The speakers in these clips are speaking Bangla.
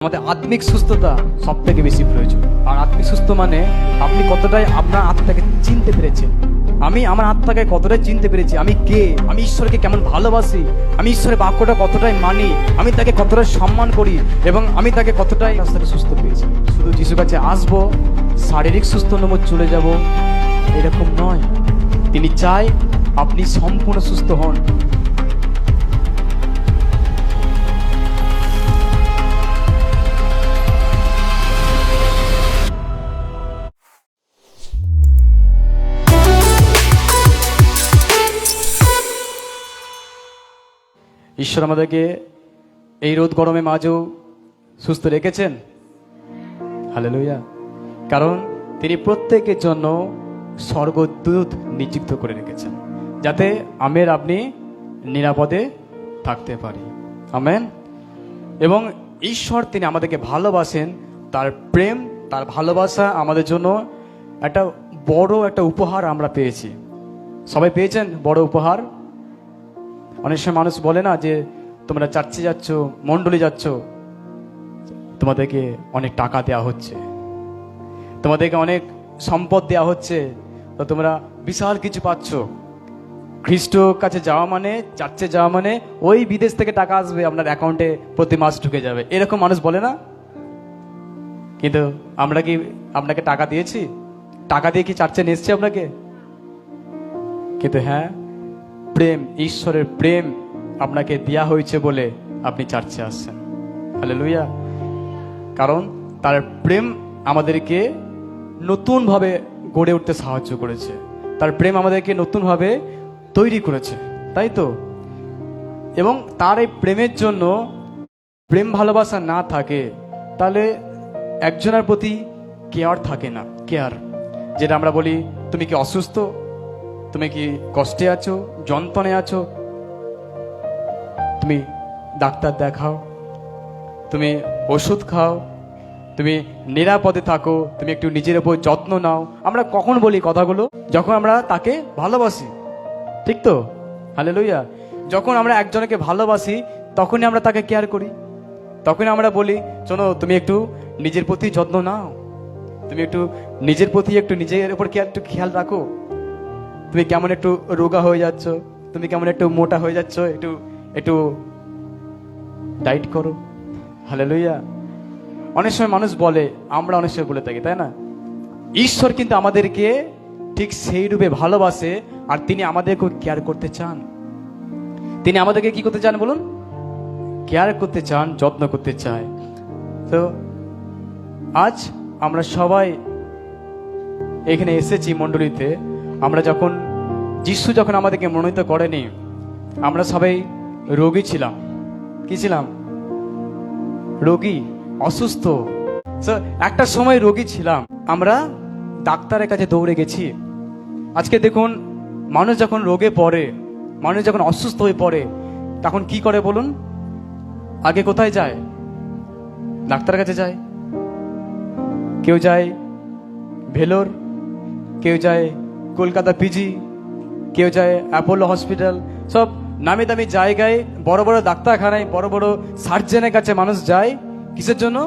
আমাদের আত্মিক সুস্থতা সব থেকে বেশি প্রয়োজন। আর আত্মিক সুস্থ মানে আপনি কতটাই আপনার আত্মাকে চিনতে পেরেছেন। আমি আমার আত্মাকে কতটাই চিনতে পেরেছি, আমি কে, আমি ঈশ্বরকে কেমন ভালোবাসি, আমি ঈশ্বরের বাক্যটা কতটাই মানি, আমি তাকে কতটাই সম্মান করি এবং আমি তাকে কতটাই রাস্তাকে সুস্থ পেয়েছি। শুধু যিশুর কাছে আসবো, শারীরিক সুস্থ নম্বর চলে যাব, এরকম নয়। তিনি চায় আপনি সম্পূর্ণ সুস্থ হন। ঈশ্বর আমাদেরকে এই রোদ গরমে মাঝেও সুস্থ রেখেছেন। হালেলুয়া। কারণ তিনি প্রত্যেকের জন্য স্বর্গদূত নিযুক্ত করে রেখেছেন, যাতে আপনি নিরাপদে থাকতে পারি। আমেন। এবং ঈশ্বর তিনি আমাদেরকে ভালোবাসেন, তার প্রেম, তার ভালোবাসা আমাদের জন্য একটা বড় একটা উপহার আমরা পেয়েছি। সবাই পেয়েছেন বড় উপহার। অনেক সময় মানুষ বলে না যে তোমরা চার্চে যাচ্ছ, মণ্ডলী যাচ্ছ, তোমাদেরকে অনেক টাকা দেওয়া হচ্ছে, তোমাদেরকে অনেক সম্পদ দেওয়া হচ্ছে, তো তোমরা বিশাল কিছু পাচ্ছ। খ্রিস্ট কাছে যাওয়া মানে, চার্চে যাওয়া মানে ওই বিদেশ থেকে টাকা আসবে আপনার অ্যাকাউন্টে, প্রতি মাস ঢুকে যাবে, এরকম মানুষ বলে না? কিন্তু আমরা কি আপনাকে টাকা দিয়েছি? টাকা দিয়ে কি চার্চে নিয়ে এসছি আপনাকে? কিন্তু হ্যাঁ, প্রেম, ঈশ্বরের প্রেম আপনাকে দেয়া হয়েছে বলে আপনি চার্চে আসছেন। হালেলুয়া। কারণ তার প্রেম আমাদেরকে নতুনভাবে গড়ে উঠতে সাহায্য করেছে, তার প্রেম আমাদেরকে নতুনভাবে তৈরি করেছে, তাই তো? এবং তার এই প্রেমের জন্য প্রেম ভালোবাসা না থাকে তাহলে একজনের প্রতি কেয়ার থাকে না। কেয়ার, যেটা আমরা বলি, তুমি কি অসুস্থ, তুমি কি কষ্টে আছো, যন্ত্রণায় আছো, তুমি ডাক্তার দেখাও, তুমি ওষুধ খাও, তুমি নিরাপদে থাকো, তুমি একটু নিজের উপর যত্ন নাও। আমরা কখন বলি কথাগুলো? যখন আমরা তাকে ভালোবাসি, ঠিক তো? হালেলুয়া। যখন আমরা একজনকে ভালোবাসি তখনই আমরা তাকে কেয়ার করি, তখনই আমরা বলি শোনো তুমি একটু নিজের প্রতি যত্ন নাও, তুমি একটু নিজের প্রতি একটু নিজের উপর একটু খেয়াল রাখো, তুমি কেমন একটু রোগা হয়ে যাচ্ছ, তুমি কেমন একটু মোটা হয়ে যাচ্ছ, একটু একটু ডাইট করো। হালেলুয়া। অনেক সময় মানুষ বলে, আমরা অনেক সময় বলে থাকি, তাই না? ঈশ্বর কিন্তু আমাদেরকে ঠিক সেই রূপে ভালোবাসে, আর তিনি আমাদেরকে কেয়ার করতে চান। তিনি আমাদেরকে কি করতে চান বলুন? কেয়ার করতে চান, যত্ন করতে চায়। তো আজ আমরা সবাই এখানে এসেছি মণ্ডলীতে। আমরা যখন যিশু যখন আমাদেরকে মনোনীত করেনি, আমরা সবাই রোগী ছিলাম। কি ছিলাম? রোগী, অসুস্থ। একটা সময় রোগী ছিলাম, আমরা ডাক্তারের কাছে দৌড়ে গেছি। আজকে দেখুন, মানুষ যখন রোগে পড়ে, মানুষ যখন অসুস্থ হয়ে পড়ে, তখন কি করে বলুন? আগে কোথায় যায়? ডাক্তারের কাছে যায়। কেউ যায় ভেলোর, কেউ যায় কলকাতা পিজি, কেউ যায় অ্যাপোলো হসপিটাল, সব নামি দামি জায়গায়, বড় বড় ডাক্তারখানায়, বড় বড় সার্জনের কাছে মানুষ যায়। কিসের জন্য?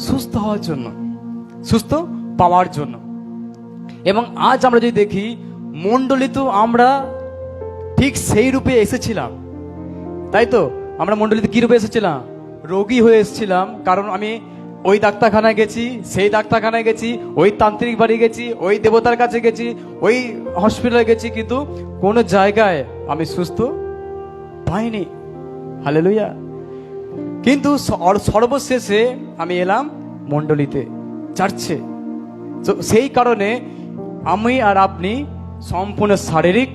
সুস্থ হওয়ার জন্য, সুস্থ পাওয়ার জন্য। এবং আজ আমরা যদি দেখি, মণ্ডলী তো আমরা ঠিক সেই রূপে এসেছিলাম, তাই তো? আমরা মণ্ডলীতে কি রূপে এসেছিলাম? রোগী হয়ে এসেছিলাম। কারণ আমি ওই ডাক্তারখানায় গেছি, সেই ডাক্তারখানায় গেছি, ওই তান্ত্রিক বাড়ি গেছি, ওই দেবতার কাছে গেছি, ওই হসপিটালে গেছি, কিন্তু কোনো জায়গায় আমি সুস্থ পাইনি। হালেলুয়া। কিন্তু সর্বশেষে আমি এলাম মণ্ডলীতে, চার্চে। সেই কারণে আমি আর আপনি সম্পূর্ণ শারীরিক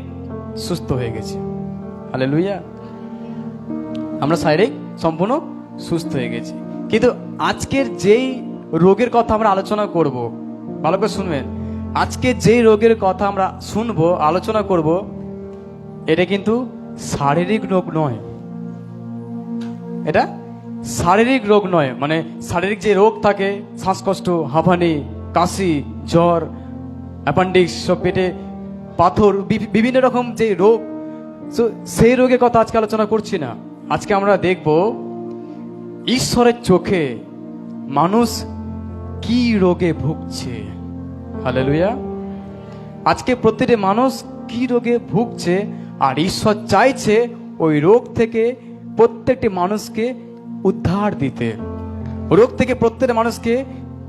সুস্থ হয়ে গেছি। হালেলুয়া। আমরা শারীরিক সম্পূর্ণ সুস্থ হয়ে গেছি। কিন্তু আজকের যেই রোগের কথা আমরা আলোচনা করব, ভালো করে শুনবেন, আজকে যেই রোগের কথা আমরা শুনবো, আলোচনা করব, এটা কিন্তু শারীরিক রোগ নয়। এটা শারীরিক রোগ নয়। মানে শারীরিক যে রোগ থাকে, শ্বাসকষ্ট, হাঁপানি, কাশি, জ্বর, অ্যাপেন্ডিক্স, সব পেটে পাথর, বিভিন্ন রকম যে রোগ, সেই রোগের কথা আজকে আলোচনা করছি না। আজকে আমরা দেখব ঈশ্বরের চোখে মানুষ কি রোগে ভুগছে। হালেলুয়া। আজকে প্রতিটি মানুষ কি রোগে ভুগছে, আর ঈশ্বর চাইছে ওই রোগ থেকে প্রত্যেকটি মানুষকে উদ্ধার দিতে, রোগ থেকে প্রত্যেকটি মানুষকে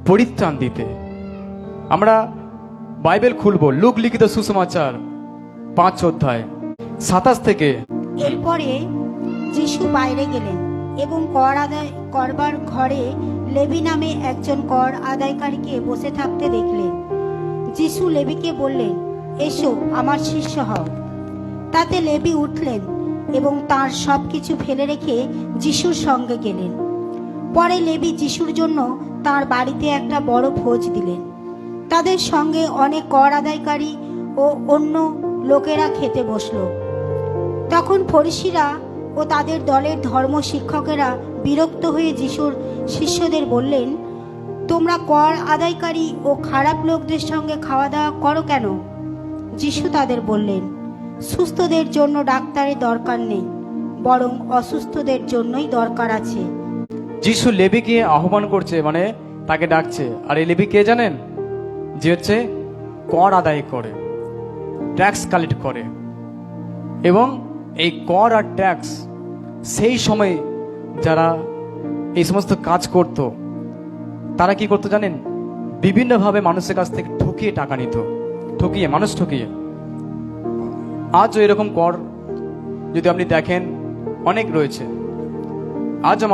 পরিত্রাণ দিতে। আমরা বাইবেল খুলবো, লুক লিখিত সুসমাচার 5 অধ্যায় 27 থেকে। এরপরে যিশু বাইরে গেলেন এবং কর আদায় করবার ঘরে লেবি নামে একজন কর আদায়কারীকে বসে থাকতে দেখলেন। যিশু লেবিকে বললেন, এসো আমার শিষ্য হও। তাতে লেবি উঠলেন এবং তার সব কিছু ফেলে রেখে যিশুর সঙ্গে গেলেন। পরে লেবি যিশুর জন্য তার বাড়িতে একটা বড় ভোজ দিলেন। তাদের সঙ্গে অনেক কর আদায়কারী ও অন্য লোকেরা খেতে বসল। তখন ফরিসিরা ও তাদের দলের ধর্ম শিক্ষকেরা বিরক্ত হয়ে যিশুর শিষ্যদের বললেন, তোমরা কর আদায়কারী ও খারাপ লোকদের সঙ্গে খাওয়া দাওয়া করো কেন? যিশু তাদের বললেন, সুস্থদের জন্য ডাক্তারের দরকার নেই, বরং অসুস্থদের জন্যই দরকার আছে। যিশু লেবিকে আহ্বান করছে, মানে তাকে ডাকছে। আর এই লেবি কে জানেন? যে হচ্ছে কর আদায় করে, ট্যাক্স কালেক্ট করে। এবং এই কর আর ট্যাক্স সেই সময় যারা এই সমস্ত কাজ করত, তারা কি করতো জানেন? বিভিন্নভাবে মানুষের কাছ থেকে ঠকিয়ে টাকা নিত, ঠকিয়ে, মানুষ ঠকিয়ে। আজও এরকম কর যদি আপনি দেখেন অনেক রয়েছে। আজও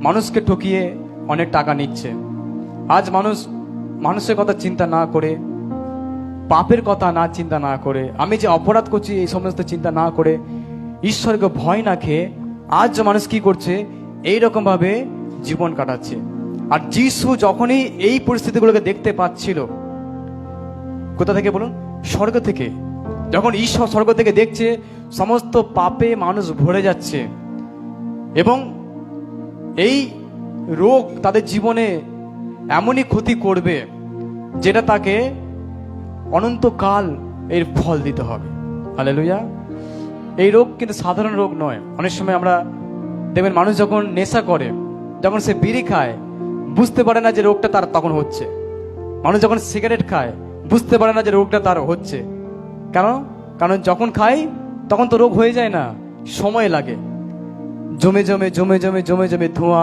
মানুষকে ঠকিয়ে অনেক টাকা নিচ্ছে। আজ মানুষের কথা চিন্তা না করে, পাপের কথা চিন্তা না করে, আমি যে অপরাধ করছি এই সমস্ত চিন্তা না করে, ঈশ্বরকে ভয় না খেয়ে আজ মানুষ কি করছে? এইরকম ভাবে জীবন কাটাচ্ছে। আর যিশু যখনই এই পরিস্থিতিগুলোকে দেখতে পাচ্ছিল, কোথা থেকে বলুন? স্বর্গ থেকে। যখন ঈশ্বর স্বর্গ থেকে দেখছে সমস্ত পাপে মানুষ ভরে যাচ্ছে এবং এই রোগ তাদের জীবনে এমনই ক্ষতি করবে যেটা তাকে অনন্তকাল এর ফল দিতে হবে। হালেলুয়া। এই রোগ কিন্তু সাধারণ রোগ নয়। অনেক সময় আমরা দেখবেন মানুষ যখন নেশা করে, যখন সে বিড়ি খায়, বুঝতে পারে না যে রোগটা তার তখন হচ্ছে। মানুষ যখন সিগারেট খায়, বুঝতে পারে না যে রোগটা তার হচ্ছে। কারণ যখন খায় তখন তো রোগ হয়ে যায় না, সময় লাগে। জমে জমে জমে জমে জমে জমে ধোঁয়া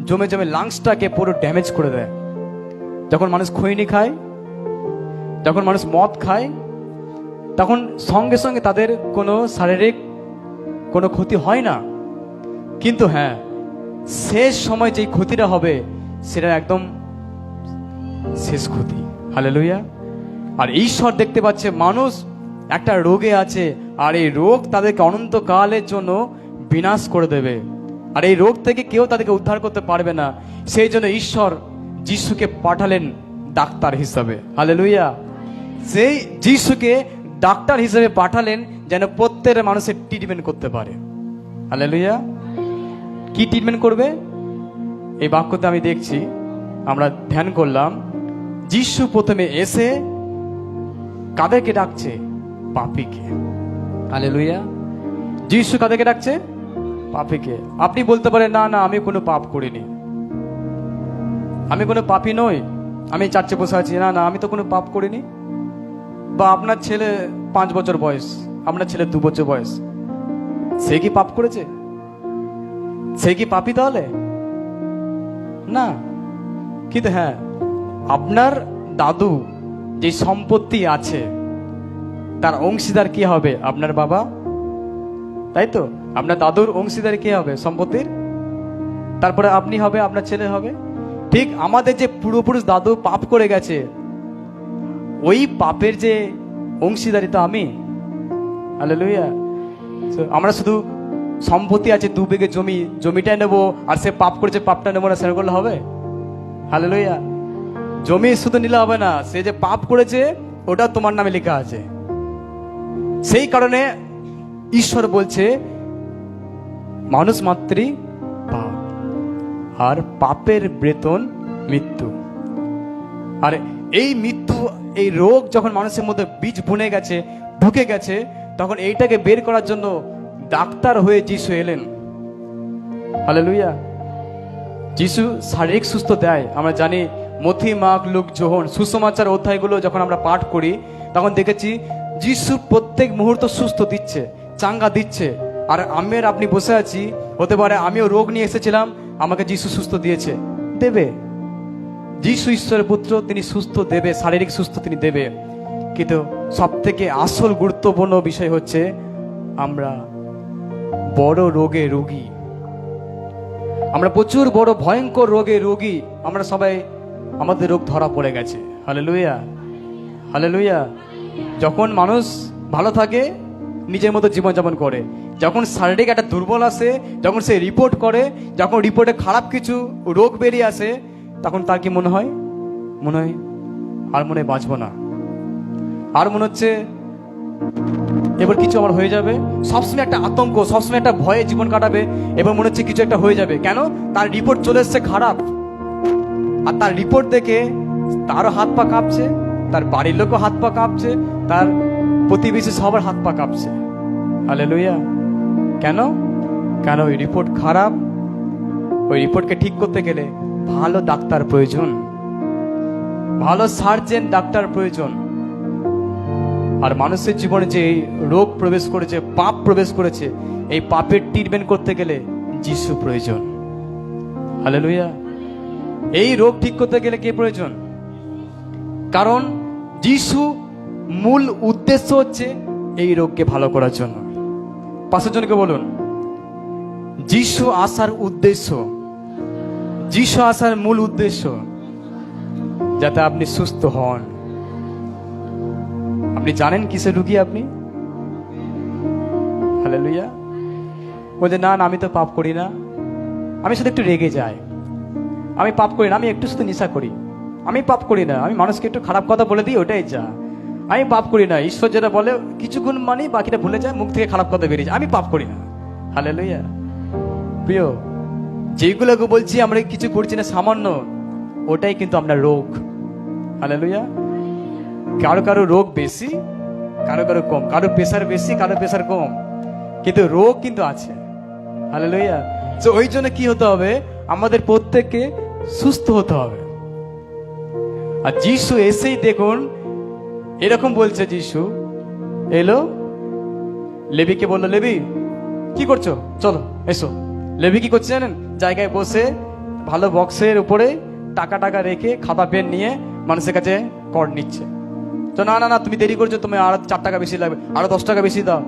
জমে জমে লাংসটাকে পুরো ড্যামেজ করে দেয়। যখন মানুষ খৈনি খায়, যখন মানুষ মদ খায়, তখন সঙ্গে সঙ্গে তাদের কোনো শারীরিক কোনো ক্ষতি হয় না, কিন্তু হ্যাঁ, শেষ সময় যেই ক্ষতিটা হবে সেটা একদম শেষ ক্ষতি। হালেলুয়া। আর ঈশ্বর দেখতে পাচ্ছে মানুষ একটা রোগে আছে, আর এই রোগ তাদেরকে অনন্তকালের জন্য বিনাশ করে দেবে, আর এই রোগ থেকে কেউ তাদেরকে উদ্ধার করতে পারবে না। সেই জন্য ঈশ্বর যিশুকে পাঠালেন ডাক্তার হিসাবে। হালেলুয়া। সেই যিশুকে ডাক্তার হিসেবে পাঠালেন যেন প্রত্যেক মানুষের ট্রিটমেন্ট করতে পারে। হালেলুয়া। কি ট্রিটমেন্ট করবে? এই বাক্যতে আমি দেখছি, আমরা ধ্যান করলাম, যিশু প্রথমে এসে কাদেরকে ডাকছে? পাপীকে। হালেলুয়া। যিশু কাদেরকে ডাকছে? পাপীকে। আপনি বলতে পারেন, না না, আমি কোনো পাপ করিনি, আমি কোনো পাপী নই, আমি চার্চে বসে আছি, না না, আমি তো কোনো পাপ করিনি। বা আপনার ছেলে 5 বছর বয়স, আপনার ছেলে 2 বছর বয়স, সে কি পাপ করেছে? সে কি পাপী তাহলে? না। কিন্তু হ্যাঁ, আপনার দাদু যে সম্পত্তি আছে তার অংশীদার কি হবে? আপনার বাবা, তাই তো? আপনার দাদুর অংশীদার কি হবে সম্পত্তির? তারপরে আপনি হবে, আপনার ছেলে হবে। ঠিক আমাদের যে পূর্বপুরুষ দাদু পাপ করে গেছে, ওই পাপের যে অংশীদারি তো আমি। হালেলুয়া। আমরা শুধু সম্পত্তি আছে 2 বিঘে জমিটাই নেবো, আর সে পাপ করেছে পাপটা নেবো না, সেটা করলে হবে? হালেলুয়া। জমি শুধু নিলে হবে না, সে যে পাপ করেছে ওটা তোমার নামে লেখা আছে। সেই কারণে ঈশ্বর বলছে মানুষ মাত্রই পাপ, আর পাপের বেতন মৃত্যু। আর এই মৃত্যু, এই রোগ যখন মানুষের মধ্যে বীজ বুনে গেছে, ঢুকে গেছে, তখন এইটাকে বের করার জন্য ডাক্তার হয়ে যিশু এলেন। হালেলুয়া। যিশু শারীরিক সুস্থ দেয়। আমরা জানি মথি, মার্ক, লুক, যোহন সুসমাচার অধ্যায়গুলো যখন আমরা পাঠ করি তখন দেখেছি যিশু প্রত্যেক মুহূর্ত সুস্থ দিচ্ছে, চাঙ্গা দিচ্ছে। আর আমি আর আপনি বসে আছি, হতে পারে আমিও রোগ নিয়ে এসেছিলাম, আমাকে যিশু সুস্থ দিয়েছে, দেবে। যিশু ঈশ্বরের পুত্র, তিনি সুস্থ দেবে, শারীরিক সুস্থ তিনি দেবে। কিন্তু সব থেকে আসল গুরুত্বপূর্ণ বিষয় হচ্ছে আমরা বড় রোগে রোগী, আমরা প্রচুর বড় ভয়ঙ্কর রোগে রোগী। আমরা সবাই, আমাদের রোগ ধরা পড়ে গেছে। Hallelujah, hallelujah. যখন মানুষ ভালো থাকে নিজের মতো জীবনযাপন করে, যখন শারীরিক একটা দুর্বল আসে, যখন সে রিপোর্ট করে, যখন রিপোর্টে খারাপ কিছু রোগ বেরিয়ে আসে, তখন তার কি মনে হয়? মনে হয় আর মনে হয় বাঁচবো না, আর মনে হচ্ছে এবার কিছু আমার হয়ে যাবে। সবসময় একটা আতঙ্ক, সবসময় একটা ভয়ে জীবন কাটাবে। এবার মনে হচ্ছে কিছু একটা হয়ে যাবে। কেন? তার রিপোর্ট চলে এসছে খারাপ। আর তার রিপোর্ট দেখে তারও হাত পা কাঁপছে, তার বাড়ির লোকও হাত পা কাঁপছে, তার প্রতিবেশী সবার হাত পা কাঁপছে। হালেলুয়া। কেন? কেন? ওই রিপোর্ট খারাপ। ওই রিপোর্টকে ঠিক করতে গেলে ভালো ডাক্তার প্রয়োজন, ভালো সার্জেন ডাক্তার প্রয়োজন। আর মানুষের জীবনে যে রোগ প্রবেশ করেছে, পাপ প্রবেশ করেছে, এই পাপের ট্রিটমেন্ট করতে গেলে যিশু প্রয়োজন। হালেলুয়া। এই রোগ ঠিক করতে গেলে কে প্রয়োজন? কারণ যিশু মূল উদ্দেশ্য হচ্ছে এই রোগকে ভালো করার জন্য। পাঁচশো জনকে বলুন, যিশু আসার উদ্দেশ্য, যিশু আসার মূল উদ্দেশ্য যাতে আপনি সুস্থ হন। আপনি জানেন কিসের রুগী আপনি? হালেলুয়া। বলছে না না, আমি তো পাপ করি না, আমি শুধু একটু রেগে যাই, আমি পাপ করি না, আমি একটু শুধু নেশা করি, আমি পাপ করি না, আমি মানুষকে একটু খারাপ কথা বলে দিই, ওটাই যা, আমি পাপ করি না। ঈশ্বর যেটা বলে কিছুক্ষণ মানে বাকিটা ভুলে যায়, মুখ থেকে খারাপ কথা বেরিয়ে যায়, আমি পাপ করি না। হালেলুয়া। প্রিয়, যেগুলোকে বলছি আমরা কিছু করছি না সামান্য, ওটাই কিন্তু আমরা রোগ। হালেলুয়া। কারো কারো রোগ বেশি, কারো কারো কম, কারো প্রেশার বেশি, কারো প্রেশার কম, কিন্তু রোগ কিন্তু আছে। হালেলুয়া। তো ওই জন্য কি হতে হবে? আমাদের প্রত্যেককে সুস্থ হতে হবে। আর যিশু এসেই দেখুন এরকম বলছে, যিশু এলো, লেবিকে বললো, লেবি কি করছো, চলো এসো। লেবি কি করছে জানেন? জায়গায় বসে ভালো বক্সের উপরে টাকা টাকা রেখে খাতা পেন নিয়ে মানুষের কাছে কর নিচ্ছে। তো না না না, তুমি দেরি করছো, তুমি আরো 4 টাকা বেশি লাগবে, আরো 10 টাকা বেশি দাও।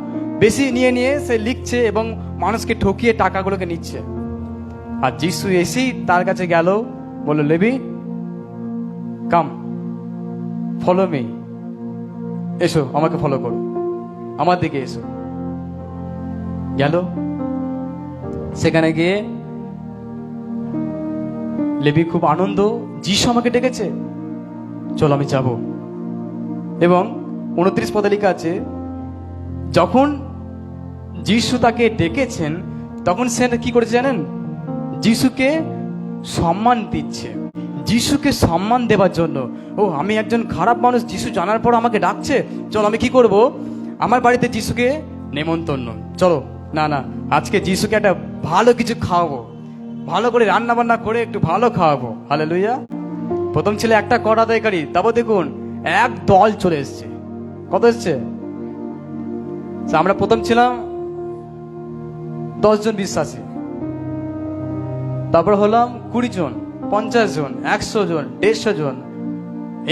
বেশি নিয়ে নিয়ে সে লিখছে এবং মানুষকে ঠকিয়ে টাকাগুলোকে নিচ্ছে। আর যিশু এসেই তার কাছে গেল, বলল, লেবি কাম ফলো মি, এসো আমাকে ফলো করো, আমার দিকে এসো। গেল, সেখানে গিয়ে লেবি খুব আনন্দ, যিশু আমাকে ডেকেছে, চলো আমি যাব। এবং 29 পদে লেখা আছে, যখন যিশু তাকে ডেকেছেন তখন সে কি করেছে জানেন? যিশুকে সম্মান দিচ্ছে। যিশুকে সম্মান দেওয়ার জন্য, ও আমি একজন খারাপ মানুষ, যিশু জানার পর আমাকে ডাকছে, চলো আমি কি করব, আমার বাড়িতে যিশুকে নেমন্তন্ন, চলো। না না, আজকে যিশুকে একটা ভালো কিছু খাওয়াবো, ভালো করে রান্না বান্না করে একটু ভালো খাওয়াবো। হালেলুয়া। প্রথম ছিল একটা কর আদায়কারী, তারপর দেখুন এক দল চলে এসছে। কত এসছে? আমরা প্রথম ছিলাম 10 জন বিশ্বাসী, তারপর হলাম 20 জন, 50 জন, 100 জন, 150 জন,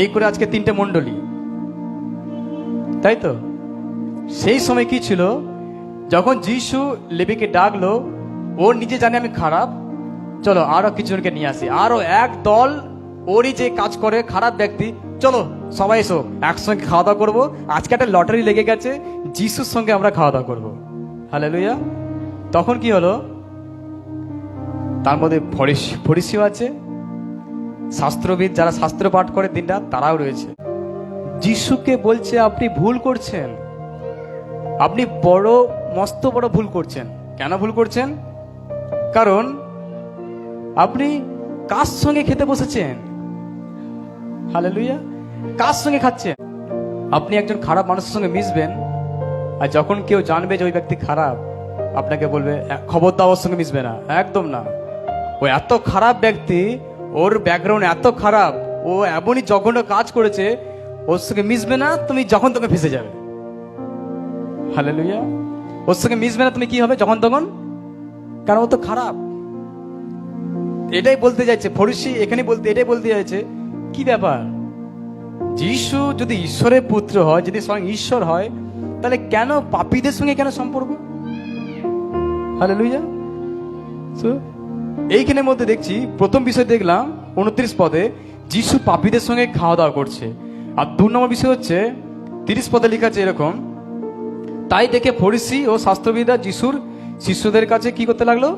এই করে আজকে 3টে মণ্ডলী, তাই তো? সেই সময় কি ছিল? যখন যিশু লেবিকে ডাকলো, ও নিজে জানে আমি খারাপ, চলো আরো কিছুজনকে নিয়ে আসি, আরো এক দল ওরই যে কাজ করে খারাপ ব্যক্তি, চলো সবাই এসো একসঙ্গে খাওয়া দাওয়া করবো। আজকে একটা লটারি লেগে গেছে, যিশুর সঙ্গে আমরা খাওয়া দাওয়া করবো। হালেলুয়া। তখন কি হলো? তার মধ্যে ফরিসিও আছে, শাস্ত্রবিদ যারা শাস্ত্র পাঠ করে দিনরাত, তারাও রয়েছে। যিশুকে বলছে, আপনি ভুল করছেন, আপনি বড় মস্ত বড় ভুল করছেন। কেন ভুল করছেন? কারণ আপনি কার সঙ্গে খেতে বসেছেন? হালেলুয়া। কার সঙ্গে খাচ্ছেন? আপনি একজন খারাপ মানুষের সঙ্গে মিশবেন, আর যখন কেউ জানবে যে ওই ব্যক্তি খারাপ, আপনাকে বলবে খবরদার ওর সঙ্গে মিশবে না, একদম না, ও এত খারাপ ব্যক্তি, ওর ব্যাকগ্রাউন্ড এত খারাপ, ও এমনই জঘন্য কাজ করেছে, ওর সঙ্গে মিশবে না তুমি যখন তখন ফেসে যাবে। হালেলুয়া। ওর সঙ্গে মিশবে না তুমি, কি হবে যখন তখন, কারণ ও তো খারাপ। এটাই বলতে যাচ্ছে ফরিসি, এখানে এটাই বলতে যাচ্ছে, কি ব্যাপার, যিশু যদি ঈশ্বরের পুত্র হয়, যদি স্বয়ং ঈশ্বর হয়, তাহলে কেন পাপীদের সঙ্গে কেন সম্পর্ক? হালেলুয়া। সো এইখানের মধ্যে দেখছি, প্রথম বিষয় দেখলাম 29 পদে যিশু পাপীদের সঙ্গে খাওয়া দাওয়া করছে। আর 2 নম্বর বিষয় হচ্ছে 30 পদে লেখা আছে এরকম, তাই দেখে ফরিসি ও শাস্ত্রবিদরা যিশুর শিষ্যদের কাছে কি করতে লাগলো?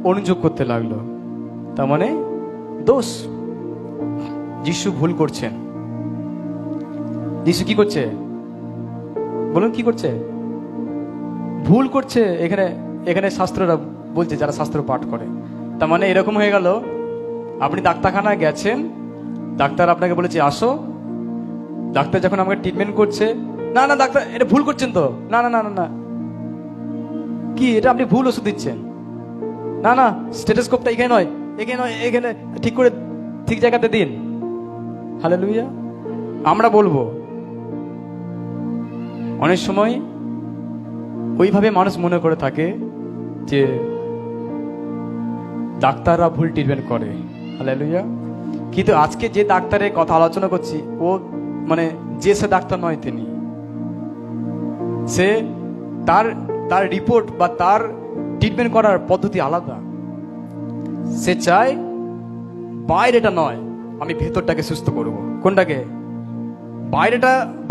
অনুযোগ করতে লাগলো। তার মানে দোষ, যিশু ভুল করছেন। যিশু কি করছে বলুন, কি করছে? ভুল করছে। এখানে শাস্ত্ররা বলছে, যারা শাস্ত্র পাঠ করে, তার মানে এরকম হয়ে গেল, আপনি ডাক্তারখানায় গেছেন, ডাক্তার আপনাকে বলেছে আসো, ডাক্তার যখন আমাকে ট্রিটমেন্ট করছে, না না ডাক্তার এটা ভুল করছেন তো, না না না না না, কি এটা আপনি ভুল ওষুধ দিচ্ছেন, না না স্টেথোস্কোপটা এখানে নয়, এখানে নয়, এখানে ঠিক করে ঠিক জায়গাতে দিন। হালেলুয়া। আমরা বলবো, অনেক সময় ওইভাবে মানুষ মনে করে থাকে যে ডাক্তাররা ভুল ট্রিটমেন্ট করে। হালেলুয়া। কিন্তু আজকে যে ডাক্তারের কথা আলোচনা করছি, ও মানে যে সে ডাক্তার নয়, তিনি সে তার রিপোর্ট বা তার ট্রিটমেন্ট করার পদ্ধতি আলাদা। সে চায় বাইরেটা নয়, আমি ভেতরটাকে সুস্থ করব। কোনটাকে?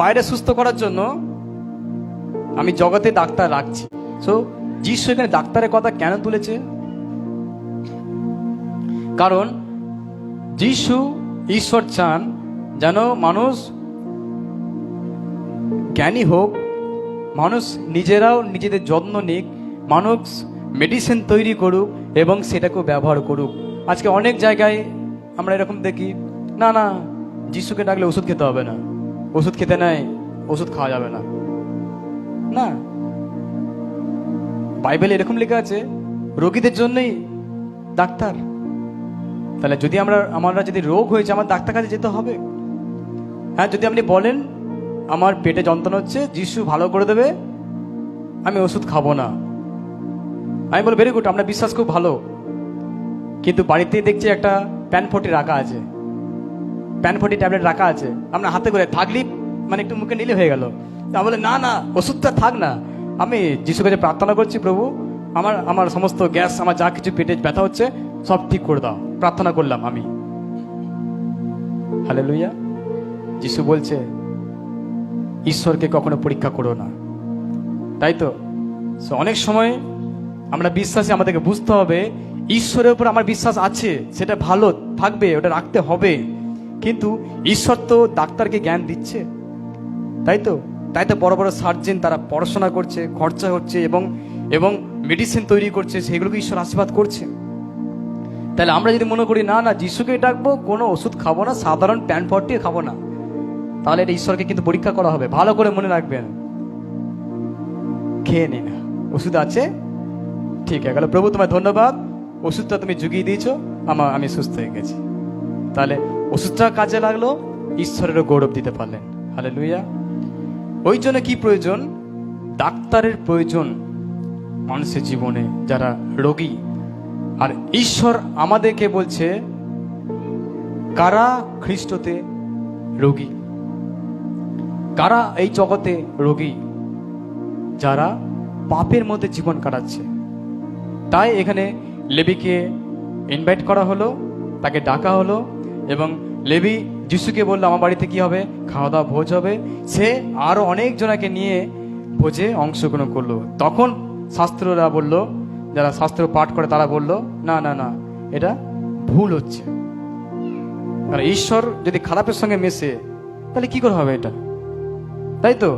বাইরে সুস্থ করার জন্য আমি জগতে ডাক্তার রাখছি। সো যিশু এখানে ডাক্তারের কথা কেন তুলেছে? কারণ যিশু ঈশ্বর চান যেন মানুষ জ্ঞানী হোক, মানুষ নিজেরাও নিজেদের যত্ন নিক, মানুষ মেডিসিন তৈরি করুক এবং সেটাকেও ব্যবহার করুক। আজকে অনেক জায়গায় আমরা এরকম দেখি, না না যিশুকে ডাকলে ওষুধ খেতে হবে না, ওষুধ খেতে নাই, ওষুধ খাওয়া যাবে না। না, বাইবেলে এরকম লেখা আছে রোগীদের জন্যই ডাক্তার। তাহলে যদি আমরা যদি রোগ হয়েছে, আমার ডাক্তার কাছে যেতে হবে। হ্যাঁ, যদি আপনি বলেন আমার পেটে যন্ত্রণা হচ্ছে, যিশু ভালো করে দেবে, আমি ওষুধ খাবো না, আমি বলি ভেরি গুড, আমরা বিশ্বাস খুব ভালো। কিন্তু বাড়িতে দেখছি একটা প্যানফটি রাখা আছে, প্যানফটি ট্যাবলেট রাখা আছে, আমরা হাতে করে থাকলি মানে একটু মুখে নিলে হয়ে গেল। তা বলে না না ওষুধটা থাক না, আমি যিশুর কাছে প্রার্থনা করছি, প্রভু আমার সমস্ত গ্যাস, আমার যা কিছু পেটে ব্যথা হচ্ছে সব ঠিক করে দাও, প্রার্থনা করলাম আমি। হালেলুয়া। যিশু বলছে ঈশ্বরকে কখনো পরীক্ষা করো না, তাই তো? অনেক সময় আমরা বিশ্বাসী, আমাদেরকে বুঝতে হবে ঈশ্বরের উপর আমার বিশ্বাস আছে, সেটা ভালো থাকবে, ওটা রাখতে হবে। কিন্তু ঈশ্বর তো ডাক্তারকে জ্ঞান দিচ্ছে, তাই তো বড় বড় সার্জেন তারা পড়াশোনা করছে, খরচা হচ্ছে এবং মেডিসিন তৈরি করছে, সেগুলোকে ঈশ্বর আশীর্বাদ করছে। তাহলে আমরা যদি মনে করি না না যিশুকে ডাকবো, কোনো ওষুধ খাবো না, সাধারণ প্যানফটি খাবো না, তাহলে এটা ঈশ্বরকে কিন্তু পরীক্ষা করা হবে। ভালো করে মনে রাখবেন, খেয়ে নি না, ওষুধ আছে, ঠিক হয়ে গেল, প্রভু তোমায় ধন্যবাদ, ওষুধটা তুমি জুগিয়ে দিয়েছো, আমি সুস্থ হয়ে গেছি। তাহলে ওষুধটা কাজে লাগলো, ঈশ্বরেরও গৌরব দিতে পারলেন। হালেলুয়া। ওই জন্য কি প্রয়োজন? ডাক্তারের প্রয়োজন মানুষের জীবনে, যারা রোগী। আর ঈশ্বর আমাদেরকে বলছে কারা খ্রিস্টতে রোগী, কারা এই জগতে রোগী? যারা পাপের মধ্যে জীবন কাটাচ্ছে। তাই এখানে লেবিকে ইনভাইট করা হলো, তাকে ডাকা হলো, এবং লেবি যিশুকে বললো আমার বাড়িতে কি হবে, খাওয়া দাওয়া ভোজ হবে। সে আরো অনেক জনাকে নিয়ে ভোজে অংশগ্রহণ করলো। তখন শাস্ত্ররা বলল, যারা শাস্ত্র পাঠ করে তারা বলল না না না, এটা ভুল হচ্ছে। কারণ ঈশ্বর যদি খারাপের সঙ্গে মেশে তাহলে কি করে হবে এটা, তাই তো?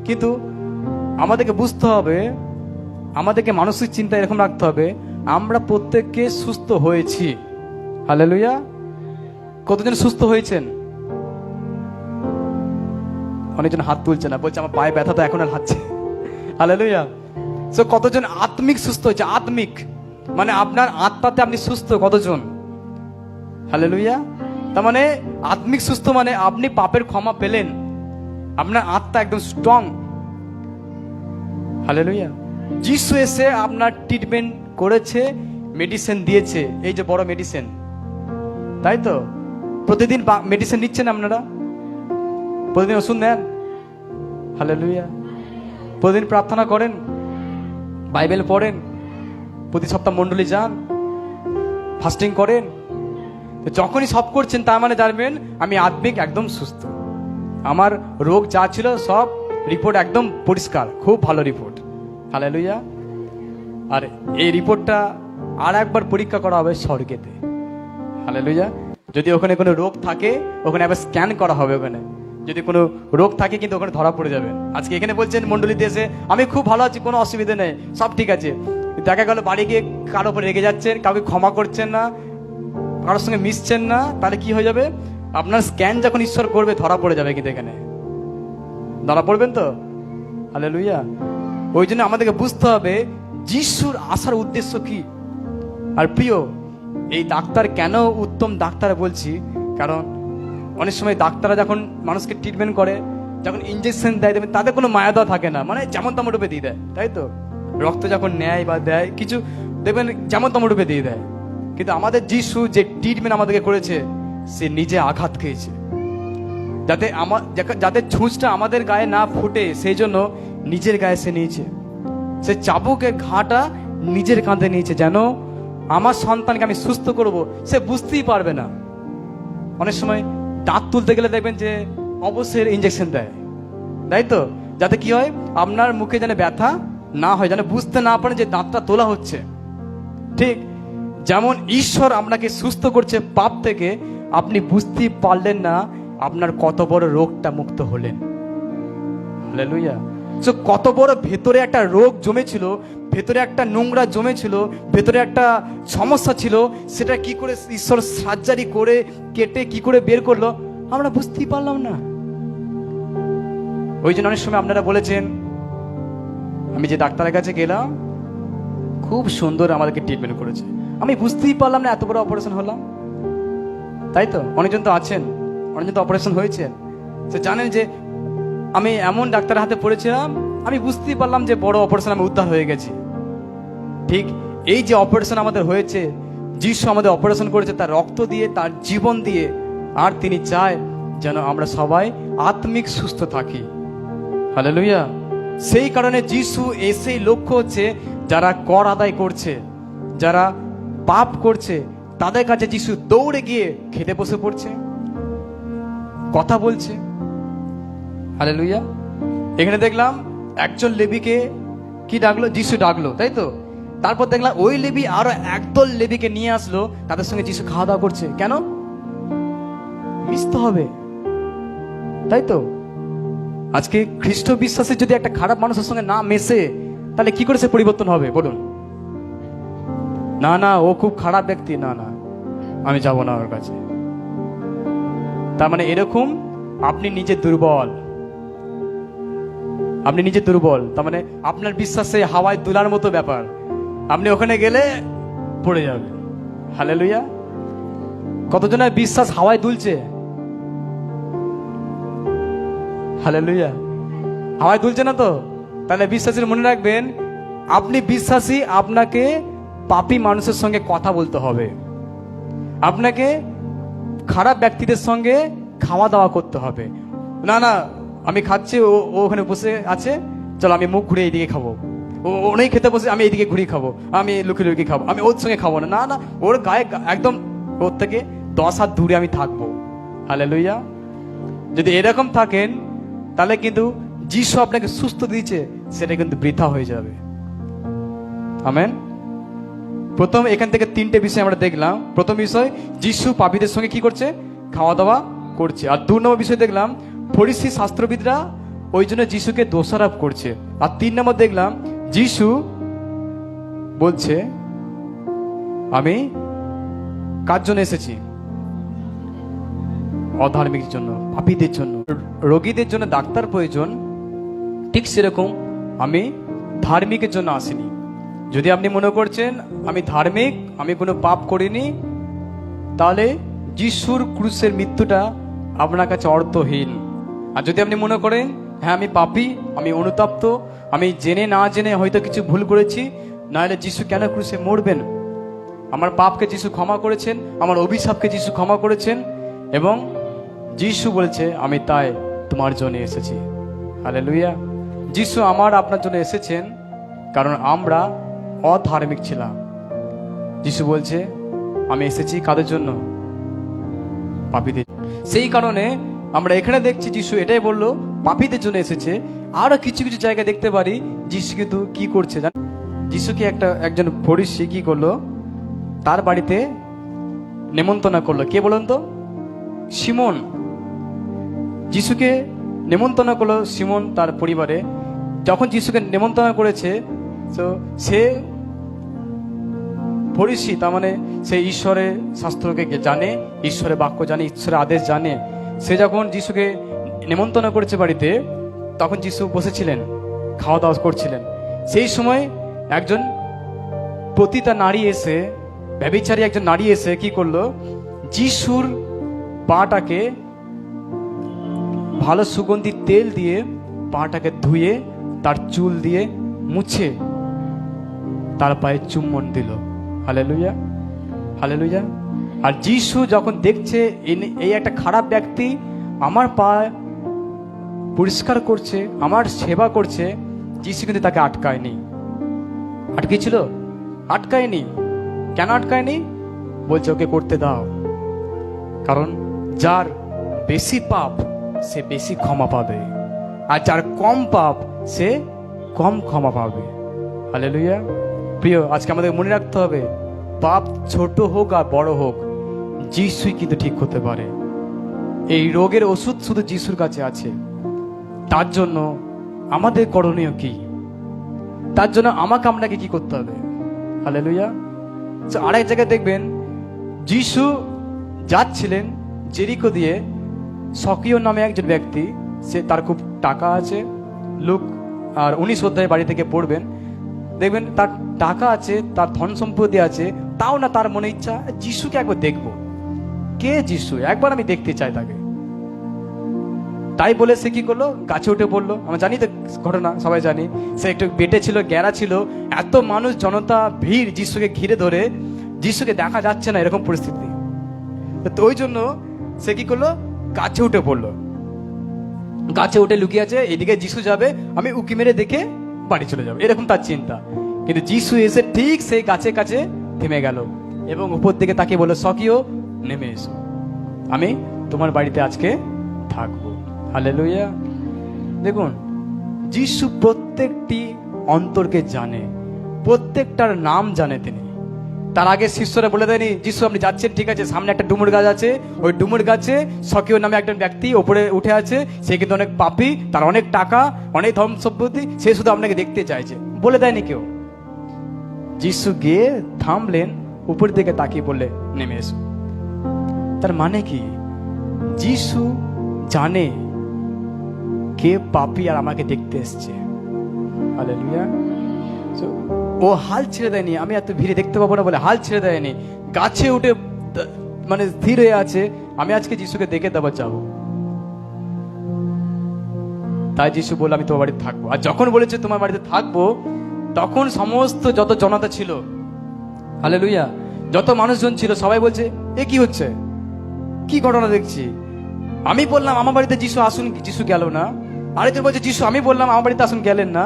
কিন্তু আমাদেরকে বুঝতে হবে, আমাদেরকে মানসিক চিন্তা এরকম রাখতে হবে, আমরা প্রত্যেককে সুস্থ হয়েছি। হালেলুয়া। কতজন সুস্থ হয়েছেন? অনেকজন হাত তুলছে না, বলছে আমার পায়ে ব্যথা তো এখন আর হাঁটছে। হালেলুয়া। সো কতজন আত্মিক সুস্থ হয়েছে? আত্মিক মানে আপনার আত্মাতে আপনি সুস্থ কতজন? হালেলুয়া। তার মানে আত্মিক সুস্থ মানে আপনি পাপের ক্ষমা পেলেন, আপনার আত্মা একদম স্ট্রং। হালেলুয়া। যিশু এসে আপনার ট্রিটমেন্ট করেছে, মেডিসিন দিয়েছে, এই যে বড় মেডিসিন, তাই তো? প্রতিদিন মেডিসিন নিচ্ছেন আপনারা? প্রতিদিন ওষুধ নেন? হালেলুয়া। প্রতিদিন প্রার্থনা করেন, বাইবেল পড়েন, প্রতি সপ্তাহ মণ্ডলী যান, ফাস্টিং করেন। যখনই সব করছেন তার মানে জানবেন আমি আত্মিক একদম সুস্থ, আমার রোগ যা ছিল সব রিপোর্ট একদম পরিষ্কার, খুব ভালো রিপোর্ট। হালেলুয়া। আর এই রিপোর্টটা আর একবার পরীক্ষা করা হবে স্বর্গেতে। হালেলুয়া। যদি ওখানে কোনো রোগ থাকে ওখানে একবার স্ক্যান করা হবে, ওখানে যদি কোনো রোগ থাকে কিন্তু ওখানে ধরা পড়ে যাবে। আজকে এখানে বলছেন মণ্ডলীতে এসে আমি খুব ভালো আছি, কোনো অসুবিধা নেই, সব ঠিক আছে, দেখা গেল বাড়ি গিয়ে কারো উপর রেগে যাচ্ছেন, কাউকে ক্ষমা করছেন না, কারোর সঙ্গে মিশছেন না, তাহলে কি হয়ে যাবে? আপনার স্ক্যান যখন ঈশ্বর করবে ধরা পড়ে যাবে, কিন্তু এখানে ধরা পড়বেন তো। হালেলুয়া। ওই জন্য আমাদেরকে বুঝতে হবে যিশুর আসার উদ্দেশ্য কি। আর প্রিয়, এই ডাক্তার কেন উত্তম ডাক্তার বলছি, কারণ অনেক সময় ডাক্তাররা যখন মানুষকে ট্রিটমেন্ট করে, যখন ইঞ্জেকশন দেয়, দেবেন তাদের কোনো মায়া দেওয়া থাকে না, মানে যেমন তেমন রূপে দিয়ে দেয়, তাই তো? রক্ত যখন নেয় বা দেয় কিছু দেখবেন যেমন তেমন রূপে দিয়ে দেয়। কিন্তু আমাদের যিশু যে ট্রিটমেন্ট আমাদেরকে করেছে, সে নিজে আঘাত খেয়েছে, যাতে ছুঁচটা আমাদের গায়ে না ফুটে, সেই জন্য নিজের গায়ে সে নিয়েছে। সে চাবুকের ঘাটা নিজের কাঁধে নিয়েছে, যেন আমার সন্তানকে আমি সুস্থ করব, সে বুঝতেই পারবে না। অনেক সময় দাঁত তুলতে গেলে দেখবেন যে অবশ্যই ইঞ্জেকশন দেয়, তাই তো? যাতে কি হয়, আপনার মুখে যেন ব্যথা না হয়, যেন বুঝতে না পারেন যে দাঁতটা তোলা হচ্ছে। ঠিক যেমন ঈশ্বর আপনাকে সুস্থ করছে পাপ থেকে, আপনি বুঝতেই পারলেন না আপনার কত বড় রোগটা মুক্ত হলেন। হালেলুয়া। সো কত বড় ভেতরে একটা রোগ জমেছিল, ভেতরে একটা নোংরা জমেছিল, ভেতরে একটা সমস্যা ছিল, সেটা কি করে ঈশ্বর সার্জারি করে কেটে কি করে বের করলো আমরা বুঝতেই পারলাম না। ওই জন্য অনেক সময় আপনারা বলেছেন, আমি যে ডাক্তারের কাছে গেলাম খুব সুন্দর আমাদেরকে ট্রিটমেন্ট করেছে, আমি বুঝতেই পারলাম না এত বড় অপারেশন হলাম, তাই তো? অনেকজন তো আছেন, অনেকজন তো অপারেশন হয়েছে, সে জানেন যে আমি এমন ডাক্তারের হাতে পড়েছিলাম, আমি বুঝতেই পারলাম যে বড় অপারেশন, আমি উদ্ধার হয়ে গেছি। ঠিক এই যে অপারেশন আমাদের হয়েছে, যিশু আমাদের অপারেশন করেছে তার রক্ত দিয়ে, তার জীবন দিয়ে, আর তিনি চায় যেন আমরা সবাই আত্মিক সুস্থ থাকি। হালেলুয়া। সেই কারণে যিশু এসেই লক্ষ্য হচ্ছে যারা কর আদায় করছে, যারা পাপ করছে, তাদের কাছে যিশু দৌড়ে গিয়ে খেতে বসে পড়ছে, কথা বলছে। হালেলুয়া। এখানে দেখলাম একজন লেবীকে কি ডাকলো? যিশু ডাকলো, তাই তো? তারপর দেখলাম ওই লেবী আরো একদল লেবীকে নিয়ে আসলো, তাদের সঙ্গে যিশু খাওয়া দাওয়া করছে। কেন? মিশতে হবে, তাই তো? আজকে খ্রিস্ট বিশ্বাসী যদি একটা খারাপ মানুষের সঙ্গে না মেশে, তাহলে কি করে সে পরিবর্তন হবে বলুন? না না, ও খুব খারাপ ব্যক্তি, না না আমি যাব না ওর কাছে। তার মানে এরকম আপনি নিজে দুর্বল, আপনি নিজে দুর্বল, তার মানে আপনার বিশ্বাসে হাওয়ায় দুলার মতো ব্যাপার, আপনি ওখানে গেলে পড়ে যাবে। হালেলুয়া। কতজনের বিশ্বাস হাওয়ায় দুলছে? হালেলুয়া। হাওয়ায় দুলছে না তো? তাহলে বিশ্বাসীর মনে রাখবেন, আপনি বিশ্বাসী, আপনাকে পাপী মানুষের সঙ্গে কথা বলতে হবে, আপনাকে খারাপ ব্যক্তিদের সঙ্গে খাওয়া দাওয়া করতে হবে। না না আমি খাচ্ছি, ও ওখানে বসে আছে, চলো আমি মুখ ঘুরে এইদিকে খাবো, ও নেই খেতে বসে, আমি এইদিকে ঘুরিয়ে খাবো, আমি লুকিয়ে লুকিয়ে খাবো, আমি ওর সঙ্গে খাবো না। না না, ওর গায়ে একদম ওর থেকে 10 হাত দূরে আমি থাকবো। হালেলুয়া। যদি এরকম থাকেন তাহলে কিন্তু যিশু আপনাকে সুস্থ দিয়েছে সেটা কিন্তু বৃথা হয়ে যাবে। আমেন। প্রথম এখান থেকে 3টে বিষয় আমরা দেখলাম। প্রথম বিষয়, যিশু পাপীদের সঙ্গে কি করছে? খাওয়া দাওয়া করছে। আর 2 নম্বর বিষয় দেখলাম, ফরিসি শাস্ত্রবিদরা ওই জন্য যিশুকে দোষারোপ করছে। আর 3 নম্বর দেখলাম, যিশু বলছে আমি কার জন্য এসেছি? অধার্মিক জন্য, পাপীদের জন্য। রোগীদের জন্য ডাক্তার প্রয়োজন, ঠিক সেরকম আমি ধার্মিকের জন্য আসিনি, যদি আপনি মনে করছেন আমি ধার্মিক, আমি কোনো পাপ করিনি, তাহলে যিশুর ক্রুশের মৃত্যুটা আপনার কাছে অর্থহীন। আর যদি আপনি মনে করেন হ্যাঁ আমি পাপী, আমি অনুতপ্ত, আমি জেনে না জেনে হয়তো কিছু ভুল করেছি, নাহলে যিশু কেন ক্রুশে মরবেন? আমার পাপকে যিশু ক্ষমা করেছেন, আমার অভিশাপকে যিশু ক্ষমা করেছেন, এবং যিশু বলেছে আমি তাই তোমার জন্য এসেছি। হালেলুয়া। যিশু আমার আপনার জন্য এসেছেন কারণ আমরা অধার্মিক ছিলাম। যিশু বলছে আমি এসেছি কাদের জন্য? পাপীদের। সেই কারণে আমরা এখানে দেখছি যিশু এটাই বললো পাপীদের জন্য এসেছে। আরো কিছু কিছু জায়গায় দেখতে পারি যিশু কিন্তু কি করছে জান, যিশুকে একজন ফরিসি কি করলো, তার বাড়িতে নেমন্তন্ন করলো। কে বলুন তো? সিমন। যিশুকে নেমন্তন্ন করলো সিমন তার পরিবারে। যখন যিশুকে নেমন্তন্ন করেছে, তো সে ফরিসি, তার মানে সে ঈশ্বরের শাস্ত্রকে জানে, ঈশ্বরের বাক্য জানে, ঈশ্বরের আদেশ জানে। সে যখন যিশুকে নেমন্তন্ন করেছে বাড়িতে, তখন যিশু বসেছিলেন, খাওয়া দাওয়া করছিলেন। সেই সময় একজন পতিতা নারী এসে, ব্যভিচারী একজন নারী এসে কি করলো, যিশুর পাটাকে ভালো সুগন্ধি তেল দিয়ে পাটাকে ধুয়ে তার চুল দিয়ে মুছে তার পায়ে চুম্বন দিল। Hallelujah, hallelujah. আর যিশু যখন দেখছে এই একটা খারাপ ব্যক্তি আমার পা পরিষ্কার করছে, আমার সেবা করছে, যিশু কিন্তু তাকে আটকায়নি। আটকেছিল? আটকায়নি। কেন আটকায়নি? বলছে ওকে করতে দাও, কারণ যার বেশি পাপ সে বেশি ক্ষমা পাবে, আর যার কম পাপ সে কম ক্ষমা পাবে। হালেলুয়া। প্রিয়, আজকে আমাদের মনে রাখতে হবে, পাপ ছোট হোক আর বড় হোক, যিশুই কিন্তু ঠিক করতে পারে। এই রোগের ওষুধ শুধু যিশুর কাছে আছে। তার জন্য আমাদের করণীয় কি? তার জন্য আপনাকে কি করতে হবে? হালেলুয়া। আরেক জায়গায় দেখবেন যিশু যাচ্ছিলেন জেরিকো দিয়ে, সকিও নামে একজন ব্যক্তি, সে তার খুব টাকা আছে। লুক আর 19 অধ্যায় বাড়ি থেকে পড়বেন, দেখবেন তার টাকা আছে, তার ধন সম্পত্তি আছে, তাও না তার মনে ইচ্ছা যিশুকে একবার দেখবো। কে যিশু? একবার আমি দেখতে চাই তাকে। তাই বলে সে কি করলো, গাছে উঠে পড়লো। আমরা জানি তো ঘটনা, সবাই জানি। সে একটু বেটে ছিল, গ্যারা ছিল, এত মানুষ জনতা ভিড় যিশুকে ঘিরে ধরে, যিশুকে দেখা যাচ্ছে না এরকম পরিস্থিতি। তো ওই জন্য সে কি করলো, গাছে উঠে পড়লো। গাছে উঠে লুকিয়ে আছে, এদিকে যিশু যাবে, আমি উকি মেরে দেখে বাড়ি চলে যাবো, এরকম তার চিন্তা। কিন্তু যিশু এসে ঠিক সেই গাছের কাছে থেমে গেল এবং উপর দিকে তাকে বলল, সকিও নেমে এসো, আমি তোমার বাড়িতে আজকে থাকবো। হালেলুয়া। দেখুন, যিশু প্রত্যেকটি অন্তরকে জানে, প্রত্যেকটার নাম জানে তিনি। তার আগে শিষ্যরা বলে দেয়নি যিশু আপনি যাচ্ছেন, ঠিক আছে, সামনে একটা ডুমুর গাছ আছে, ওই ডুমুর গাছে সকিও নামে একজন ব্যক্তি ওপরে উঠে আছে, সে কিন্তু অনেক পাপী, তার অনেক টাকা, অনেক ধন সম্পত্তি, সে শুধু আপনাকে দেখতে চাইছে, বলে দেয়নি কেউ। যিশু গিয়ে থামলেন, উপরের দিকে তাকিয়ে বললে নেমে এসো। তার মানে কি, যিশু জানে কে পাপী আর আমাকে দেখতে এসছে। হালেলুয়া। ও হাল ছেড়ে দেয়নি, আমি এত ভিড়ে দেখতে পাবো না বলে হাল ছেড়ে দেয়নি, গাছে উঠে মানে স্থির হয়ে আছে, আমি আজকে যিশুকে দেখে দেবো, যাবো। তাই যিশু বলল আমি তোমার বাড়িতে থাকবো। আর যখন বলেছে তোমার বাড়িতে থাকবো, তখন সমস্ত যত জনতা ছিল, হালেলুয়া, যত মানুষজন ছিল, সবাই বলছে এ কি হচ্ছে, কি ঘটনা দেখছি। আমি বললাম আমার বাড়িতে যিশু আসুন, যিশু গেল না। আরেকজন বলছে যিশু আমি বললাম আমার বাড়িতে আসুন, গেলেন না।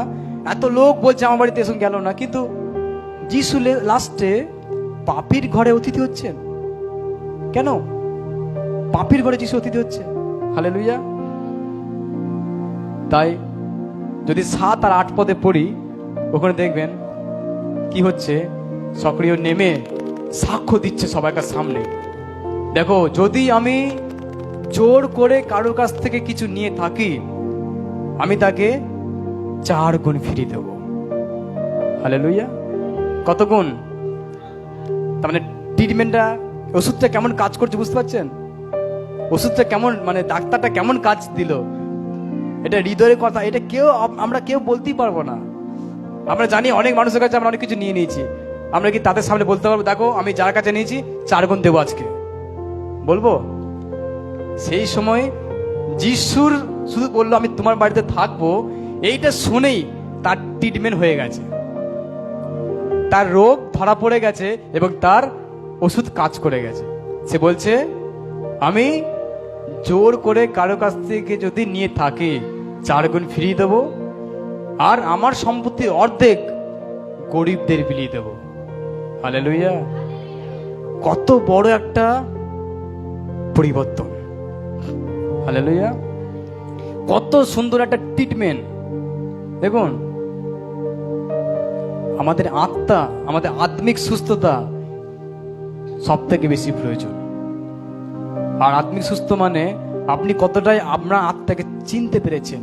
এত লোক বলছে আমার বাড়িতে আসুন, গেল না। কিন্তু যিশু লাস্টে পাপীর ঘরে অতিথি হচ্ছেন। কেন পাপীর ঘরে যিশু অতিথি হচ্ছে? হালেলুয়া। তাই যদি 7 আর 8 পদে পড়ি, ওখানে দেখবেন কি হচ্ছে, সক্রিয় নেমে সাক্ষ্য দিচ্ছে সবাইকার সামনে। দেখো, যদি আমি জোর করে কারোর কাছ থেকে কিছু নিয়ে থাকি, আমি তাকে 4 গুণ ফিরিয়ে দেব। হালেলুয়া। কত গুণ? তার মানে ট্রিটমেন্টটা, ওষুধটা কেমন কাজ করছে বুঝতে পারছেন? ওষুধটা কেমন, মানে ডাক্তারটা কেমন কাজ দিল, এটা হৃদয়ের কথা, এটা আমরা কেউ বলতেই পারবো না। আমরা জানি অনেক মানুষের কাছে আমরা অনেক কিছু নিয়ে নিয়েছি, আমরা কি তাদের সামনে বলতে পারবো দেখো আমি যার কাছে নিয়েছি 4 গুণ দেবো আজকে? বলবো? সেই সময় যিশুর শুধু বললো আমি তোমার বাড়িতে থাকবো, এইটা শুনেই তার ট্রিটমেন্ট হয়ে গেছে, তার রোগ ধরা পড়ে গেছে এবং তার ওষুধ কাজ করে গেছে। সে বলছে আমি জোর করে কারো কাছ থেকে যদি নিয়ে থাকি 4 গুণ ফিরিয়ে দেবো, আর আমার সম্পত্তির অর্ধেক গরিবদের বিলিয়ে দেবো। হালেলুয়া! কত বড় একটা পরিবর্তন! হালেলুয়া! কত সুন্দর একটা ট্রিটমেন্ট! দেখুন, আমাদের আত্মা, আমাদের আত্মিক সুস্থতা সব থেকে বেশি প্রয়োজন। আর আত্মিক সুস্থ মানে আপনি কতটাই আপনার আত্মাকে চিনতে পেরেছেন।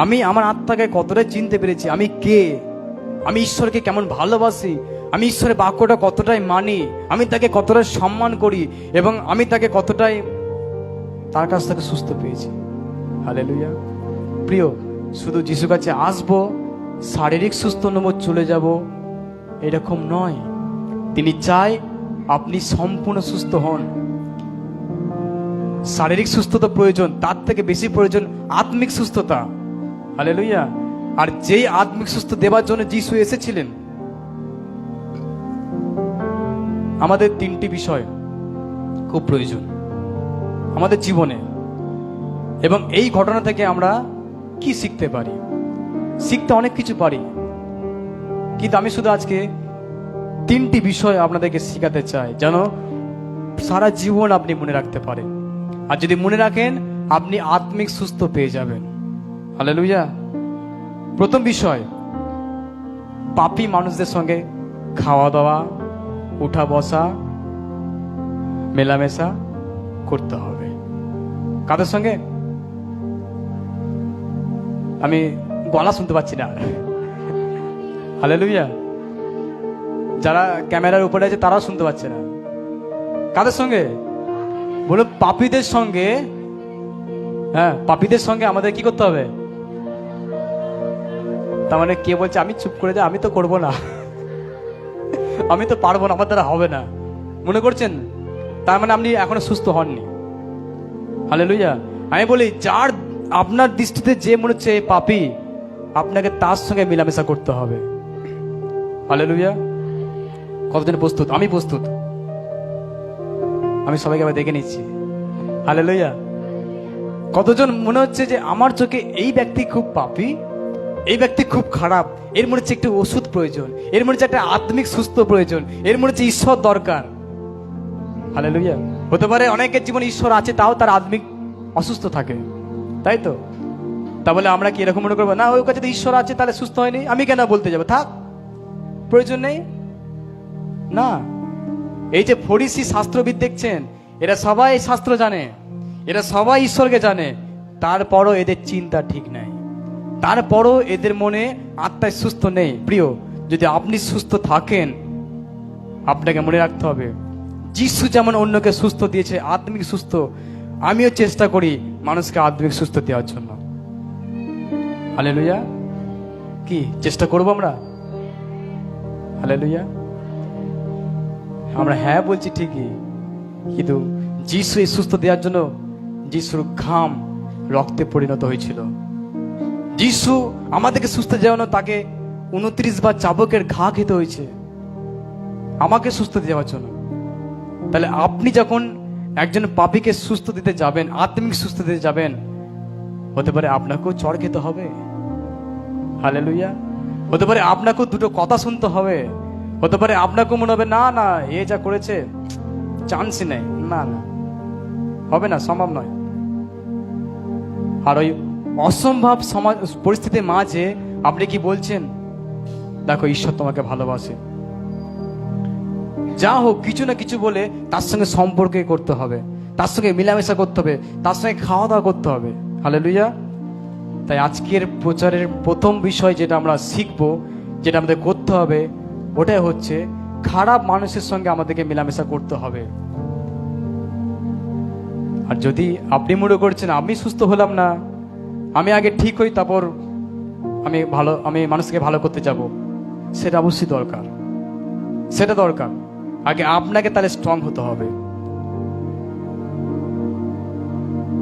আমি আমার আত্মাকে কতটাই চিনতে পেরেছি, আমি কে, আমি ঈশ্বরকে কেমন ভালোবাসি, আমি ঈশ্বরের বাক্যটা কতটাই মানি, আমি তাকে কতটাই সম্মান করি এবং আমি তাকে কতটাই তার কাছ থেকে সুস্থ পেয়েছি। হালেলুয়া! প্রিয়, শুধু যিশুর কাছে আসবো, শারীরিক সুস্থ নেব, চলে যাব, এরকম নয়। তিনি চায় আপনি সম্পূর্ণ সুস্থ হন। শারীরিক সুস্থতা প্রয়োজন, তার থেকে বেশি প্রয়োজন আত্মিক সুস্থতা। হালেলুয়া! আর যেই আত্মিক সুস্থ দেবার জন্য যিশু এসেছিলেন, আমাদের 3টি বিষয় খুব প্রয়োজন আমাদের জীবনে, এবং এই ঘটনা থেকে আমরা কি শিখতে পারি? শিখতে অনেক কিছু পারি, কিন্তু আমি শুধু আজকে 3টি বিষয় আপনাদেরকে শিখাতে চাই, যেন সারা জীবন আপনি মনে রাখতে পারেন। আর যদি মনে রাখেন, আপনি আত্মিক সুস্থ পেয়ে যাবেন। হালেলুয়া! প্রথম বিষয়, পাপী মানুষদের সঙ্গে খাওয়া দাওয়া, উঠা বসা, মেলামেশা করতে হবে। কাদের সঙ্গে? আমি গলা শুনতে পাচ্ছি না। হালেলুয়া! যারা ক্যামেরার উপরে আছে তারাও শুনতে পাচ্ছে না। কাদের সঙ্গে? বলো, পাপীদের সঙ্গে। হ্যাঁ, পাপীদের সঙ্গে আমাদের কি করতে হবে? তার মানে কে বলছে আমি চুপ করে যাই, আমি তো করবো না, আমি তো পারবো না, আমার দ্বারা হবে না, মনে করছেন? তার মানে আপনি এখনো সুস্থ হননি। হালেলুয়া! আমি বলি, যার আপনার দৃষ্টিতে যে মনে হচ্ছে পাপী, আপনাকে তার সঙ্গে মেলামেশা করতে হবে। হালেলুয়া! কতজন প্রস্তুত? আমি প্রস্তুত। আমি সবাইকে আবার দেখে নিচ্ছি। হালেলুয়া! কতজন মনে হচ্ছে যে আমার চোখে এই ব্যক্তি খুব পাপী, এই ব্যক্তি খুব খারাপ, এর মনে হচ্ছে একটু ওষুধ প্রয়োজন, এর মনে হচ্ছে একটা আত্মিক সুস্থ প্রয়োজন, এর মনে হচ্ছে ঈশ্বর দরকার। হালেলুয়া! হতে পারে অনেকের জীবনে ঈশ্বর আছে, তাও তার আত্মিক অসুস্থ থাকে, তাই তো? তা বলে আমরা কি এরকম মনে করবো না, ওর কাছে তো ঈশ্বর আছে তাহলে সুস্থ হয়নি, আমি কেন বলতে যাবো, থাক, প্রয়োজন নেই? না। এই যে ফরিসি শাস্ত্রবিদ দেখছেন, এরা সবাই শাস্ত্র জানে, এরা সবাই ঈশ্বরকে জানে, তারপরও এদের চিন্তা ঠিক নাই, তারপরও এদের মনে আত্মায় সুস্থ নেই। প্রিয়, যদি আপনি সুস্থ থাকেন, আপনাকে মনে রাখতে হবে, যিশু যেমন অন্যকে সুস্থ দিয়েছে, আত্মিক সুস্থ, আমিও চেষ্টা করি মানুষকে আত্মিক সুস্থ দেওয়ার জন্য। হালেলুয়া! কি চেষ্টা করবো আমরা? হালেলুয়া! আমরা হ্যাঁ বলছি ঠিকই, কিন্তু যিশু এই সুস্থ দেওয়ার জন্য যিশুর ঘাম রক্তে পরিণত হয়েছিল। যিশু আমাদেরকে সুস্থ দেওয়ানো, তাকে 29 বার চাবুকের ঘা খেতে হয়েছে আমাকে সুস্থ দেওয়ার জন্য। তাহলে আপনি যখন একজন পাপীকে সুস্থ দিতে যাবেন, আত্মিক সুস্থ দিতে যাবেন, হতে পারে আপনাকেও চড় খেতে হবে। হালেলুয়া! হতে পারে আপনাকেও দুটো কথা শুনতে হবে, হতে পারে আপনাকেও মনে হবে না না, এ যা করেছে চান্সই নেই, না না, হবে না, সম্ভব নয়। আর ওই অসম্ভব সমাজ পরিস্থিতির মাঝে আপনি কি বলছেন, দেখো ঈশ্বর তোমাকে ভালোবাসে, যা হোক কিছু না কিছু বলে তার সঙ্গে সম্পর্কে করতে হবে, তার সঙ্গে মিলামেশা করতে হবে, তার সঙ্গে খাওয়া দাওয়া করতে হবে। হালেলুয়া! তাই আজকের প্রচারের প্রথম বিষয় যেটা আমরা শিখবো, যেটা আমাদের করতে হবে, ওটাই হচ্ছে খারাপ মানুষের সঙ্গে আমাদেরকে মেলামেশা করতে হবে। আর যদি আপনি মনে করছেন আমি সুস্থ হলাম না, আমি আগে ঠিক হই তারপর আমি মানুষকে ভালো করতে যাব, সেটা অবশ্যই দরকার, সেটা দরকার। আগে আপনাকে তাহলে স্ট্রং হতে হবে।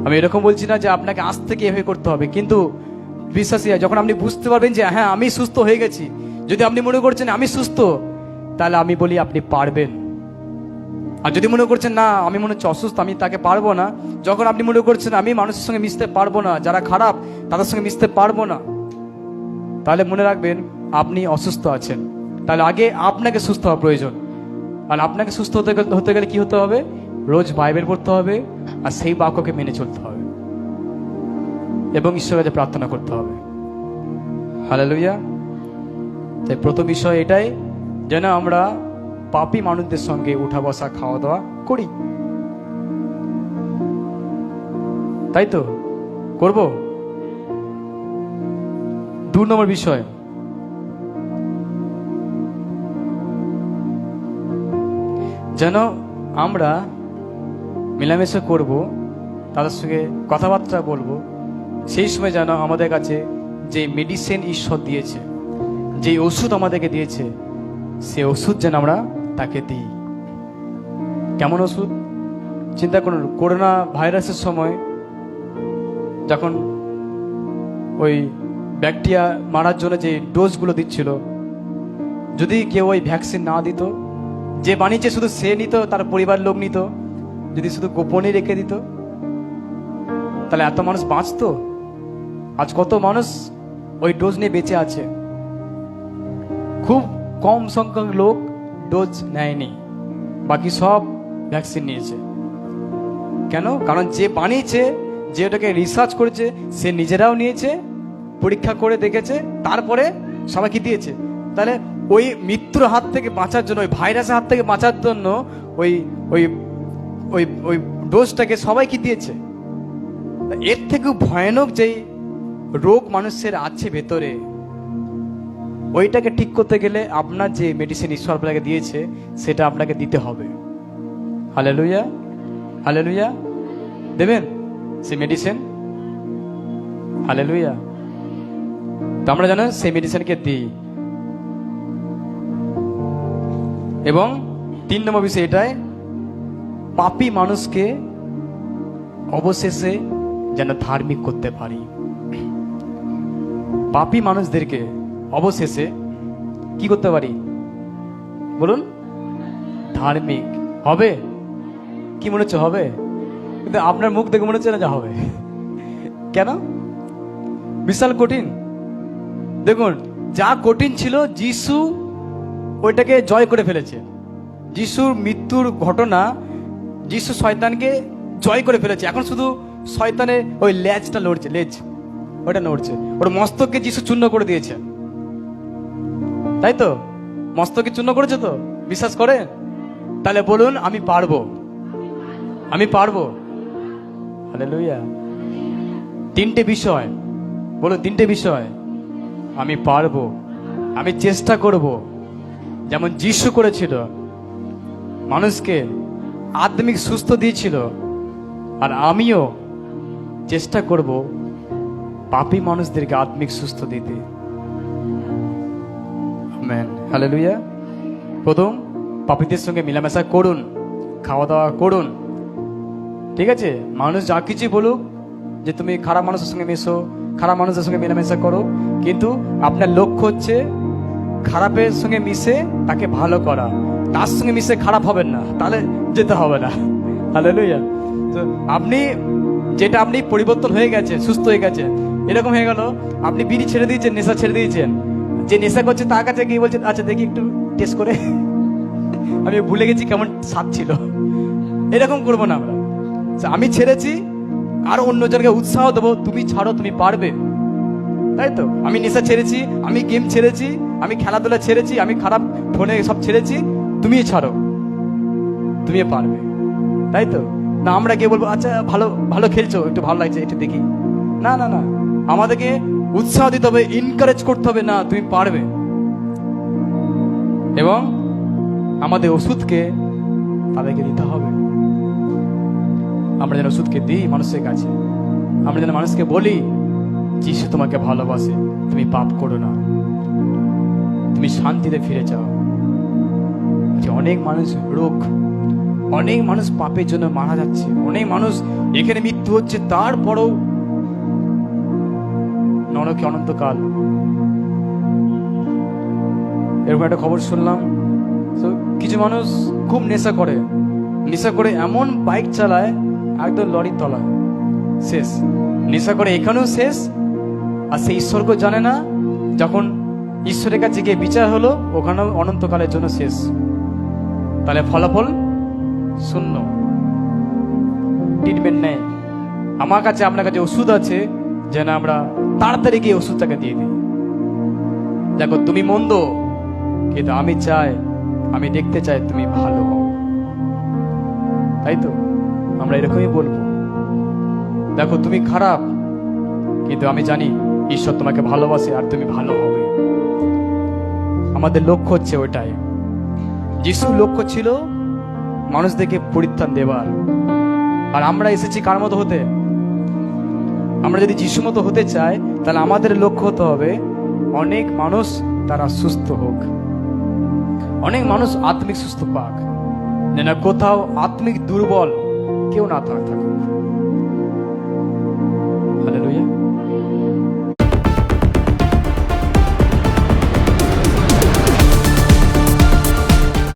আমি এরকম বলছি না যে আপনাকে আজ থেকে এভাবে করতে হবে, কিন্তু বিশ্বাসী যখন আপনি বুঝতে পারবেন যে হ্যাঁ আমি সুস্থ হয়ে গেছি, যদি আপনি মনে করছেন আমি সুস্থ, তাহলে আমি বলি আপনি পারবেন। আর যদি মনে করছেন না আমি মনে হচ্ছে অসুস্থ, আমি তাকে পারবো না, যখন আপনি মনে করছেন আমি মানুষের সঙ্গে মিশতে পারবো না, যারা খারাপ তাদের সঙ্গে মিশতে পারবো না, তাহলে মনে রাখবেন আপনি অসুস্থ আছেন। তাহলে আগে আপনাকে সুস্থ হওয়া প্রয়োজন। আর আপনাকে সুস্থ হতে গেলে কি হতে হবে? রোজ বাইবেল পড়তে হবে, আর সেই বাক্যকে মেনে চলতে হবে, এবং ঈশ্বরের কাছে প্রার্থনা করতে হবে। হালেলুয়া। তাই প্রথম বিষয় এটাই, যেন আমরা পাপী মানুষদের সঙ্গে উঠা বসা খাওয়া দাওয়া করি। তাই তো করব। 2 নম্বর বিষয়, যেন আমরা মেলামেশা করব, তাদের সঙ্গে কথাবার্তা বলবো, সেই সময় যেন আমাদের কাছে যে মেডিসিন ঈশ্বর দিয়েছে, যে ওষুধ আমাদেরকে দিয়েছে, সে ওষুধ যেন আমরা তাকে দিই। কেমন ওষুধ? চিন্তা করুন, করোনা ভাইরাসের সময় যখন ওই ব্যাকটেরিয়া মারার জন্য যে ডোজগুলো দিচ্ছিল, যদি কেউ ওই ভ্যাকসিন না দিত, যে বানিয়েছে শুধু সে নিত, তার পরিবার লোক নিত, যদি শুধু গোপনে রেখে দিত, তাহলে এত মানুষ বাঁচতো? আজ কত মানুষ ওই ডোজ নিয়ে বেঁচে আছে? খুব কম সংখ্যক লোক ডোজ নেয়নি, বাকি সব ভ্যাকসিন নিয়েছে। কেন? কারণ যে বানিয়েছে, যে ওটাকে রিসার্চ করেছে, সে নিজেরাও নিয়েছে, পরীক্ষা করে দেখেছে, তারপরে সবাইকে দিয়েছে। তাহলে ওই মৃত্যুর হাত থেকে বাঁচার জন্য, ওই ভাইরাসের হাত থেকে বাঁচার জন্য ওই ওই ওই ওই ডোজটাকে সবাইকে দিয়েছে। এর থেকে ভয়ানক যেই রোগ মানুষের আছে ভেতরে, ওইটাকে ঠিক করতে গেলে আপনার যে মেডিসিন ঈশ্বর আপনাকে দিয়েছে, সেটা আপনাকে দিতে হবে। Hallelujah, hallelujah. দেবেন সেই মেডিসিন? হালেলুয়া। তো আমরা জানেন সেই মেডিসিনকে দিই। এবং 3 নম্বর বিষয় এটাই, পাপী মানুষকে অবশেষে যেন ধার্মিক করতে পারি। পাপী মানুষদেরকে অবশেষে কি করতে পারি? বলুন। ধার্মিক হবে। কি মনে হচ্ছে হবে? কিন্তু আপনার মুখ দেখে মনে হচ্ছে না যা হবে। কেন? বিশাল কঠিন। দেখুন, যা কঠিন ছিল যিশু ওইটাকে জয় করে ফেলেছে। যিশুর মৃত্যুর ঘটনা, যিশু শয়তানকে জয় করে ফেলেছে। এখন শুধু শয়তানের ওই লেজটা লড়ছে, লেজ ওইটা নড়ছে। ওর মস্তককে যিশু চূর্ণ করে দিয়েছে, তাই তো? মস্তকে চূর্ণ করেছে তো, বিশ্বাস করে? তাহলে বলুন আমি পারবো, আমি পারবো। হালেলুয়া। 3টে বিষয় বলুন, 3টে বিষয়। আমি পারবো, আমি চেষ্টা করব, যেমন যিশু করেছিল, মানুষকে আত্মিক সুস্থ দিয়েছিল, আর আমিও চেষ্টা করব পাপী মানুষদেরকে আত্মিক সুস্থ দিতে। Amen, hallelujah. প্রথম, পাপীদের সঙ্গে মেলামেশা করুন, খাওয়া দাওয়া করুন, ঠিক আছে? মানুষ যা কিছু বলুক, যে তুমি খারাপ মানুষের সঙ্গে মেশো, খারাপ মানুষের সঙ্গে মেলামেশা করো, কিন্তু আপনার লক্ষ্য হচ্ছে খারাপের সঙ্গে মিশে তাকে ভালো করা। তার সঙ্গে মিশে খারাপ হবেন না, তাহলে যেতে হবে না। হালেলুয়া। তো আপনি পরিবর্তন হয়ে গেছে, সুস্থ হয়ে গেছে, এরকম হয়ে গেল, আপনি বিড়ি ছেড়ে দিয়েছেন, নেশা ছেড়ে দিয়েছেন, যে নেশা করছে তার কাছে গিয়ে বলছেন আচ্ছা দেখি একটু টেস্ট করে, আমি ভুলে গেছি কেমন স্বাদ ছিল। এরকম করবো না আমরা। আমি ছেড়েছি, আর অন্যজনকে উৎসাহ দেবো, তুমি ছাড়ো, তুমি পারবে, তাই তো? আমি নেশা ছেড়েছি, আমি গেম ছেড়েছি, আমি খেলাধুলা ছেড়েছি, আমি খারাপ ফোনে সব ছেড়েছি, তুমি ছাড়ো, তুমি পারবে, তাই তো? না আমরা গিয়ে বলবো আচ্ছা ভালো ভালো খেলছো, একটু ভালো লাগছে, একটু দেখি। না না না, আমাদেরকে উৎসাহ দিতে হবে, এনকারেজ করতে হবে, না তুমি পারবে। এবং আমাদের ওষুধকে তাদেরকে দিতে হবে। আমরা যেন ওষুধকে দিই মানুষের কাছে, আমরা যেন মানুষকে বলি যিশু তোমাকে ভালোবাসে, তুমি পাপ করো না, তুমি শান্তিতে ফিরে যাও। যে অনেক মানুষ রোগ, অনেক মানুষ পাপের জন্য মারা যাচ্ছে, অনেক মানুষ এখানে মৃত্যু হচ্ছে, তারপরও নরকে অনন্তকাল। এরকম একটা খবর শুনলাম, তো কিছু মানুষ খুব নেশা করে এমন বাইক চালায় একদম লরির তলায়, শেষ। নেশা করে এখানেও শেষ, আর সে ঈশ্বরকে জানে না। যখন ঈশ্বরের কাছে গিয়ে বিচার হলো, ওখানেও অনন্তকালের জন্য শেষ। তাহলে ফলাফল শূন্য, ট্রিটমেন্ট নেই। আমার কাছে, আপনার কাছে ওষুধ আছে, যেন আমরা তাড়াতাড়ি গিয়ে ওষুধটাকে দিয়ে দিই। দেখো তুমি মন্দ, কিন্তু আমি দেখতে চাই তুমি ভালো হও, তাই তো আমরা এরকমই বলবো। দেখো তুমি খারাপ, কিন্তু আমি জানি ঈশ্বর তোমাকে ভালোবাসে আর তুমি ভালো হবে। আমাদের লক্ষ্য হচ্ছে ওইটাই। যিশুর লক্ষ্য ছিল মানুষদেরকে পরিত্রাণ দেবার, আর আমরা এসেছি কার মতো হতে? আমরা যদি যিশু মতো হতে চাই, তাহলে আমাদের লক্ষ্য হতে হবে অনেক মানুষ তারা সুস্থ হোক, অনেক মানুষ আত্মিক সুস্থ পাক, যেন কোথাও আত্মিক দুর্বল কেউ না থাকুক। হালেলুয়া।